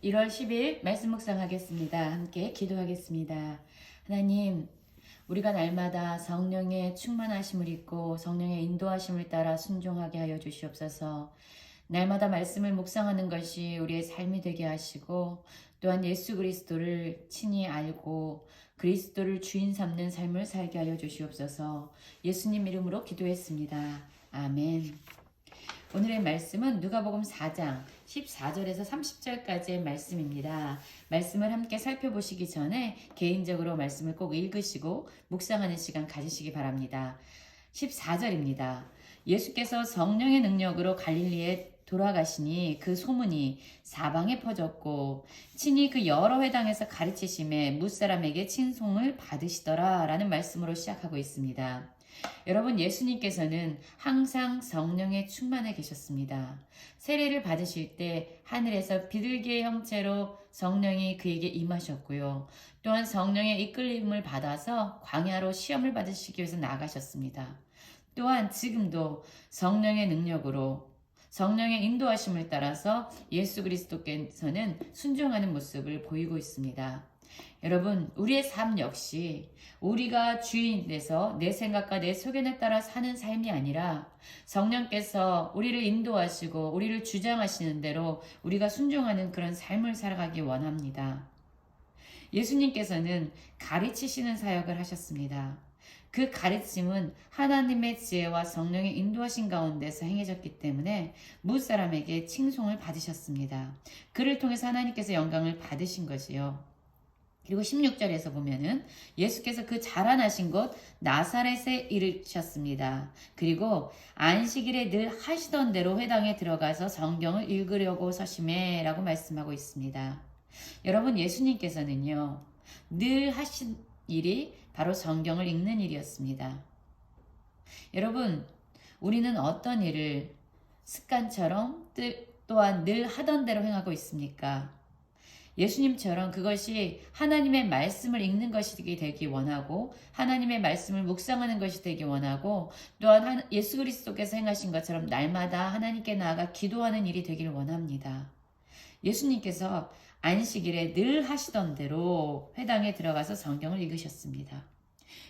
1월 10일 말씀 묵상하겠습니다. 함께 기도하겠습니다. 하나님, 우리가 날마다 성령의 충만하심을 입고 성령의 인도하심을 따라 순종하게 하여 주시옵소서. 날마다 말씀을 묵상하는 것이 우리의 삶이 되게 하시고 또한 예수 그리스도를 친히 알고 그리스도를 주인 삼는 삶을 살게 하여 주시옵소서. 예수님 이름으로 기도했습니다. 아멘. 오늘의 말씀은 누가복음 4장 14절에서 30절까지의 말씀입니다. 말씀을 함께 살펴보시기 전에 개인적으로 말씀을 꼭 읽으시고 묵상하는 시간 가지시기 바랍니다. 14절입니다. 예수께서 성령의 능력으로 갈릴리에 돌아가시니 그 소문이 사방에 퍼졌고 친히 그 여러 회당에서 가르치심에 무사람에게 칭송을 받으시더라 라는 말씀으로 시작하고 있습니다. 여러분, 예수님께서는 항상 성령에 충만해 계셨습니다. 세례를 받으실 때 하늘에서 비둘기의 형체로 성령이 그에게 임하셨고요. 또한 성령의 이끌림을 받아서 광야로 시험을 받으시기 위해서 나가셨습니다. 또한 지금도 성령의 능력으로 성령의 인도하심을 따라서 예수 그리스도께서는 순종하는 모습을 보이고 있습니다. 여러분, 우리의 삶 역시 우리가 주인 돼서 내 생각과 내 소견에 따라 사는 삶이 아니라 성령께서 우리를 인도하시고 우리를 주장하시는 대로 우리가 순종하는 그런 삶을 살아가기 원합니다. 예수님께서는 가르치시는 사역을 하셨습니다. 그 가르침은 하나님의 지혜와 성령의 인도하신 가운데서 행해졌기 때문에 무사람에게 칭송을 받으셨습니다. 그를 통해서 하나님께서 영광을 받으신 것이요. 그리고 16절에서 보면은 예수께서 그 자라나신 곳 나사렛에 이르셨습니다. 그리고 안식일에 늘 하시던 대로 회당에 들어가서 성경을 읽으려고 서심해 라고 말씀하고 있습니다. 여러분, 예수님께서는요, 늘 하신 일이 바로 성경을 읽는 일이었습니다. 여러분, 우리는 어떤 일을 습관처럼 또한 늘 하던 대로 행하고 있습니까? 예수님처럼 그것이 하나님의 말씀을 읽는 것이 되기 원하고 하나님의 말씀을 묵상하는 것이 되기 원하고 또한 예수 그리스도께서 행하신 것처럼 날마다 하나님께 나아가 기도하는 일이 되길 원합니다. 예수님께서 안식일에 늘 하시던 대로 회당에 들어가서 성경을 읽으셨습니다.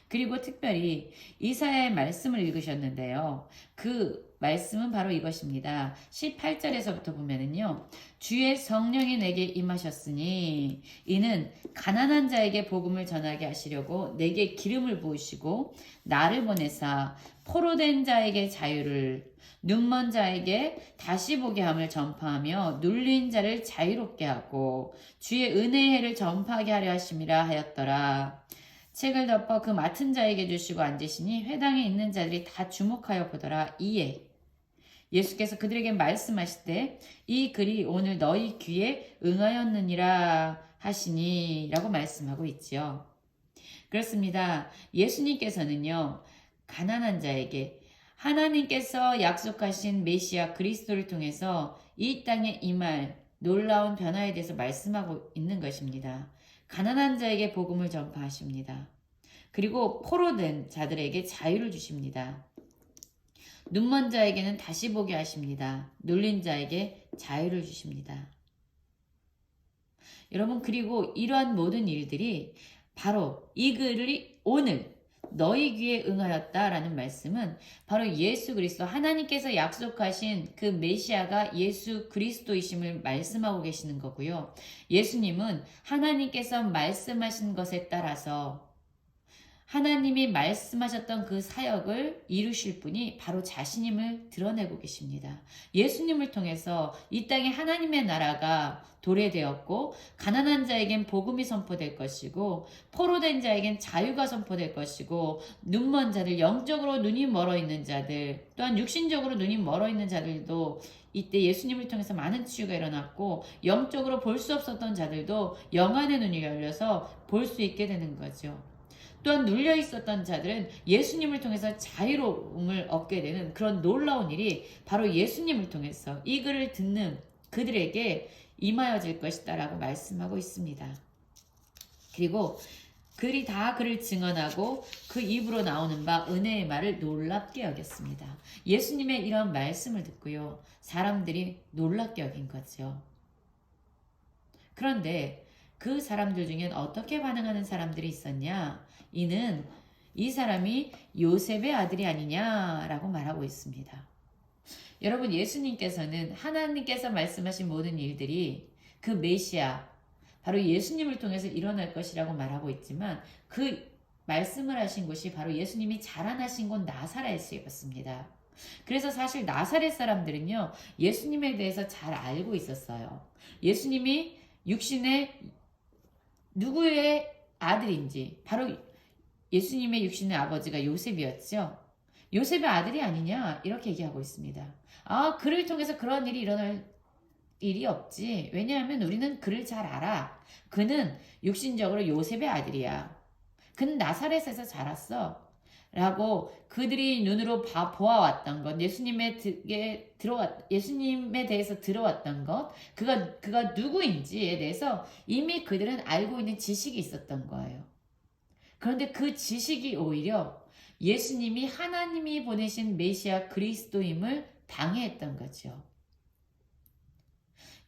그리고 특별히 이사야의 말씀을 읽으셨는데요. 그 말씀은 바로 이것입니다. 18절에서부터 보면은요. 주의 성령이 내게 임하셨으니 이는 가난한 자에게 복음을 전하게 하시려고 내게 기름을 부으시고 나를 보내사 포로된 자에게 자유를 눈먼 자에게 다시 보게 함을 전파하며 눌린 자를 자유롭게 하고 주의 은혜의 해를 전파하게 하려 하심이라 하였더라. 책을 덮어 그 맡은 자에게 주시고 앉으시니 회당에 있는 자들이 다 주목하여 보더라. 이에 예수께서 그들에게 말씀하실 때 이 글이 오늘 너희 귀에 응하였느니라 하시니 라고 말씀하고 있지요. 그렇습니다. 예수님께서는요, 가난한 자에게 하나님께서 약속하신 메시아 그리스도를 통해서 이 땅에 임할 놀라운 변화에 대해서 말씀하고 있는 것입니다. 가난한 자에게 복음을 전파하십니다. 그리고 포로된 자들에게 자유를 주십니다. 눈먼 자에게는 다시 보게 하십니다. 눌린 자에게 자유를 주십니다. 여러분, 그리고 이러한 모든 일들이 바로 이 글이 오늘 너희 귀에 응하였다라는 말씀은 바로 예수 그리스도 하나님께서 약속하신 그 메시아가 예수 그리스도이심을 말씀하고 계시는 거고요. 예수님은 하나님께서 말씀하신 것에 따라서 하나님이 말씀하셨던 그 사역을 이루실 분이 바로 자신임을 드러내고 계십니다. 예수님을 통해서 이 땅에 하나님의 나라가 도래되었고 가난한 자에겐 복음이 선포될 것이고 포로된 자에겐 자유가 선포될 것이고 눈먼 자들, 영적으로 눈이 멀어 있는 자들, 또한 육신적으로 눈이 멀어 있는 자들도 이때 예수님을 통해서 많은 치유가 일어났고 영적으로 볼 수 없었던 자들도 영안의 눈이 열려서 볼 수 있게 되는 거죠. 또한 눌려 있었던 자들은 예수님을 통해서 자유로움을 얻게 되는 그런 놀라운 일이 바로 예수님을 통해서 이 글을 듣는 그들에게 임하여질 것이다 라고 말씀하고 있습니다. 그리고 그들이 다 그를 증언하고 그 입으로 나오는 바 은혜의 말을 놀랍게 여겼습니다. 예수님의 이런 말씀을 듣고요. 사람들이 놀랍게 여긴 거죠. 그런데 그 사람들 중엔 어떻게 반응하는 사람들이 있었냐? 이 사람이 요셉의 아들이 아니냐라고 말하고 있습니다. 여러분, 예수님께서는 하나님께서 말씀하신 모든 일들이 그 메시아, 바로 예수님을 통해서 일어날 것이라고 말하고 있지만 그 말씀을 하신 곳이 바로 예수님이 자라나신 곳 나사렛이었습니다. 그래서 사실 나사렛 사람들은요, 예수님에 대해서 잘 알고 있었어요. 예수님이 육신의 누구의 아들인지, 바로 예수님의 육신의 아버지가 요셉이었죠. 요셉의 아들이 아니냐 이렇게 얘기하고 있습니다. 그를 통해서 그런 일이 일어날 일이 없지. 왜냐하면 우리는 그를 잘 알아. 그는 육신적으로 요셉의 아들이야. 그는 나사렛에서 자랐어. 라고 그들이 눈으로 보아왔던 것, 예수님에 대해서 들어왔던 것, 그가 누구인지에 대해서 이미 그들은 알고 있는 지식이 있었던 거예요. 그런데 그 지식이 오히려 예수님이 하나님이 보내신 메시아 그리스도임을 방해했던 거죠.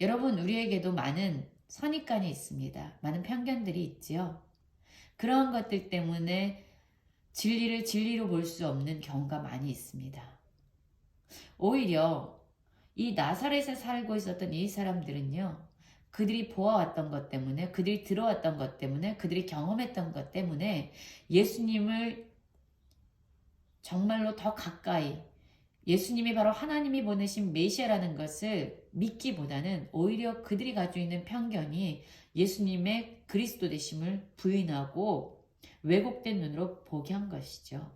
여러분, 우리에게도 많은 선입관이 있습니다. 많은 편견들이 있지요. 그런 것들 때문에 진리를 진리로 볼 수 없는 경우가 많이 있습니다. 오히려 이 나사렛에 살고 있었던 이 사람들은요, 그들이 보아왔던 것 때문에, 그들이 들어왔던 것 때문에, 그들이 경험했던 것 때문에 예수님을 정말로 더 가까이, 예수님이 바로 하나님이 보내신 메시아라는 것을 믿기보다는 오히려 그들이 가지고 있는 편견이 예수님의 그리스도 되심을 부인하고 왜곡된 눈으로 보게 한 것이죠.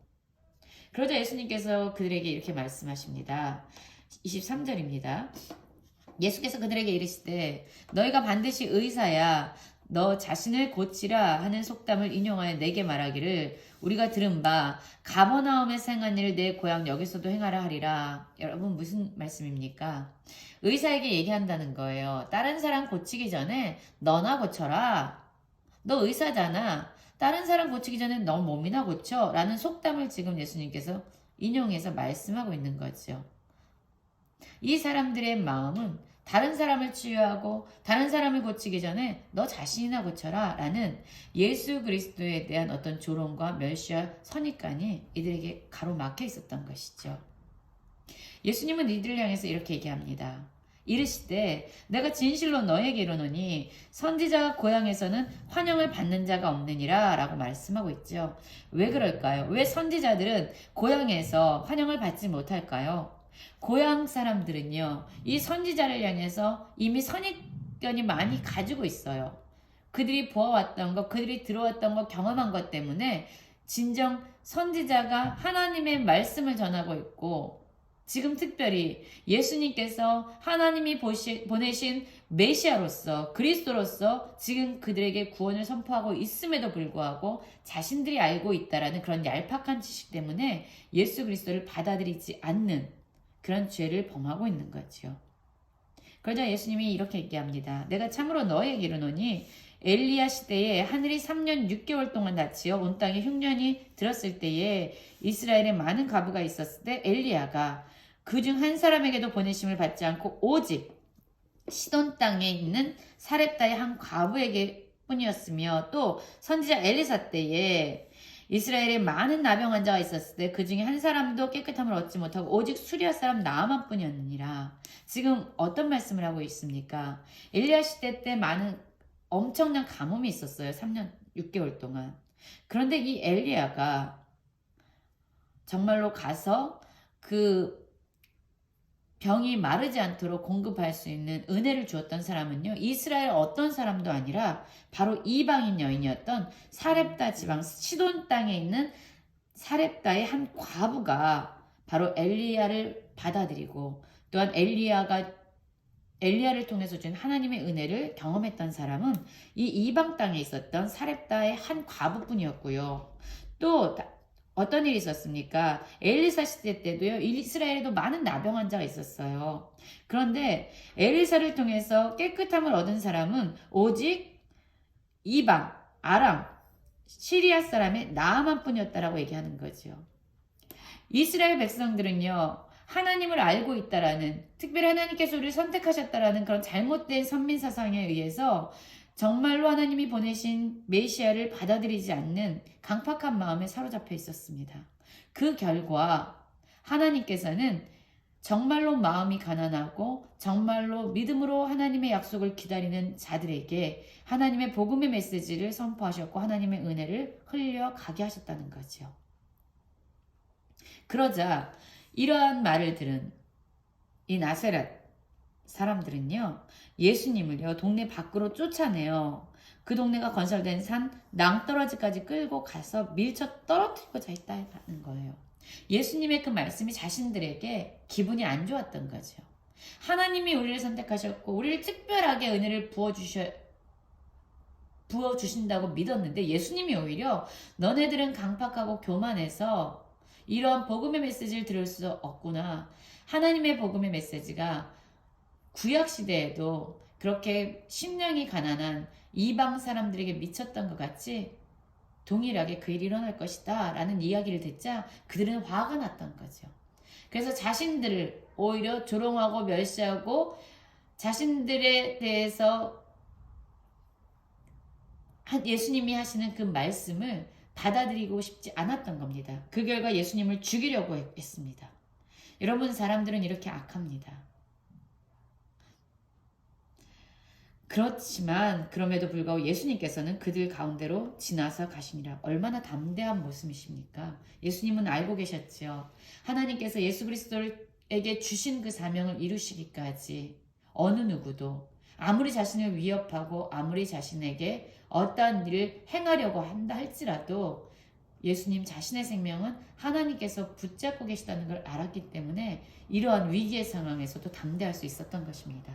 그러자 예수님께서 그들에게 이렇게 말씀하십니다. 23절입니다. 예수께서 그들에게 이르시되 너희가 반드시 의사야 너 자신을 고치라 하는 속담을 인용하여 내게 말하기를 우리가 들은 바 가버나움에 행한 일을 내 고향 여기서도 행하라 하리라. 여러분, 무슨 말씀입니까? 의사에게 얘기한다는 거예요. 다른 사람 고치기 전에 너나 고쳐라. 너 의사잖아. 다른 사람 고치기 전에 너 몸이나 고쳐. 라는 속담을 지금 예수님께서 인용해서 말씀하고 있는 거죠. 이 사람들의 마음은 다른 사람을 치유하고 다른 사람을 고치기 전에 너 자신이나 고쳐라 라는 예수 그리스도에 대한 어떤 조롱과 멸시와 선입관이 이들에게 가로막혀 있었던 것이죠. 예수님은 이들을 향해서 이렇게 얘기합니다. 이르시되 내가 진실로 너에게 이르노니 선지자가 고향에서는 환영을 받는 자가 없느니라 라고 말씀하고 있죠. 왜 그럴까요? 왜 선지자들은 고향에서 환영을 받지 못할까요? 고향 사람들은요, 이 선지자를 향해서 이미 선입견이 많이 가지고 있어요. 그들이 보아왔던 것, 그들이 들어왔던 것, 경험한 것 때문에 진정 선지자가 하나님의 말씀을 전하고 있고, 지금 특별히 예수님께서 하나님이 보내신 메시아로서 그리스도로서 지금 그들에게 구원을 선포하고 있음에도 불구하고 자신들이 알고 있다라는 그런 얄팍한 지식 때문에 예수 그리스도를 받아들이지 않는 그런 죄를 범하고 있는 거죠. 그러자 예수님이 이렇게 얘기합니다. 내가 참으로 너에게 이르노니 엘리야 시대에 하늘이 3년 6개월 동안 닫히어 온 땅에 흉년이 들었을 때에 이스라엘에 많은 과부가 있었을 때 엘리야가 그중 한 사람에게도 보내심을 받지 않고 오직 시돈 땅에 있는 사렙다의 한 과부에게 뿐이었으며 또 선지자 엘리사 때에 이스라엘에 많은 나병 환자가 있었을 때 그 중에 한 사람도 깨끗함을 얻지 못하고 오직 수리아 사람 나아만 뿐이었느니라. 지금 어떤 말씀을 하고 있습니까? 엘리야 시대 때 많은 엄청난 가뭄이 있었어요. 3년 6개월 동안. 그런데 이 엘리야가 정말로 가서 그 병이 마르지 않도록 공급할 수 있는 은혜를 주었던 사람은요, 이스라엘 어떤 사람도 아니라 바로 이방인 여인이었던 사렙다 지방 시돈 땅에 있는 사렙다의 한 과부가 바로 엘리야를 받아들이고 또한 엘리야를 통해서 준 하나님의 은혜를 경험했던 사람은 이 이방 땅에 있었던 사렙다의 한 과부뿐이었고요. 또 어떤 일이 있었습니까? 엘리사 시대 때도요, 이스라엘에도 많은 나병 환자가 있었어요. 그런데 엘리사를 통해서 깨끗함을 얻은 사람은 오직 이방, 아람, 시리아 사람의 나아만 뿐이었다라고 얘기하는 거죠. 이스라엘 백성들은요, 하나님을 알고 있다라는, 특별히 하나님께서 우리를 선택하셨다라는 그런 잘못된 선민사상에 의해서 정말로 하나님이 보내신 메시아를 받아들이지 않는 강팍한 마음에 사로잡혀 있었습니다. 그 결과 하나님께서는 정말로 마음이 가난하고 정말로 믿음으로 하나님의 약속을 기다리는 자들에게 하나님의 복음의 메시지를 선포하셨고 하나님의 은혜를 흘려가게 하셨다는 거죠. 그러자 이러한 말을 들은 이 나세렛 사람들은요, 예수님을요 동네 밖으로 쫓아내요. 그 동네가 건설된 산 낭떠러지까지 끌고 가서 밀쳐 떨어뜨리고자 했다는 거예요. 예수님의 그 말씀이 자신들에게 기분이 안 좋았던 거죠. 하나님이 우리를 선택하셨고 우리를 특별하게 은혜를 부어주신다고 믿었는데 예수님이 오히려 너네들은 강팍하고 교만해서 이러한 복음의 메시지를 들을 수 없구나. 하나님의 복음의 메시지가 구약시대에도 그렇게 심령이 가난한 이방 사람들에게 미쳤던 것 같이 동일하게 그 일이 일어날 것이다 라는 이야기를 듣자 그들은 화가 났던 거죠. 그래서 자신들을 오히려 조롱하고 멸시하고 자신들에 대해서 예수님이 하시는 그 말씀을 받아들이고 싶지 않았던 겁니다. 그 결과 예수님을 죽이려고 했습니다. 여러분, 사람들은 이렇게 악합니다. 그렇지만 그럼에도 불구하고 예수님께서는 그들 가운데로 지나서 가시니라. 얼마나 담대한 모습이십니까? 예수님은 알고 계셨죠. 하나님께서 예수 그리스도에게 주신 그 사명을 이루시기까지 어느 누구도 아무리 자신을 위협하고 아무리 자신에게 어떠한 일을 행하려고 한다 할지라도 예수님 자신의 생명은 하나님께서 붙잡고 계시다는 걸 알았기 때문에 이러한 위기의 상황에서도 담대할 수 있었던 것입니다.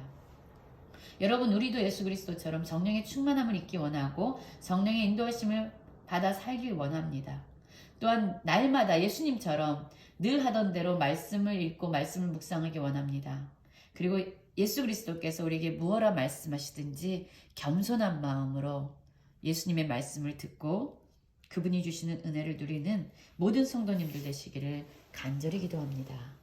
여러분, 우리도 예수 그리스도처럼 성령의 충만함을 잊기 원하고 성령의 인도하심을 받아 살길 원합니다. 또한 날마다 예수님처럼 늘 하던 대로 말씀을 읽고 말씀을 묵상하기 원합니다. 그리고 예수 그리스도께서 우리에게 무엇라 말씀하시든지 겸손한 마음으로 예수님의 말씀을 듣고 그분이 주시는 은혜를 누리는 모든 성도님들 되시기를 간절히 기도합니다.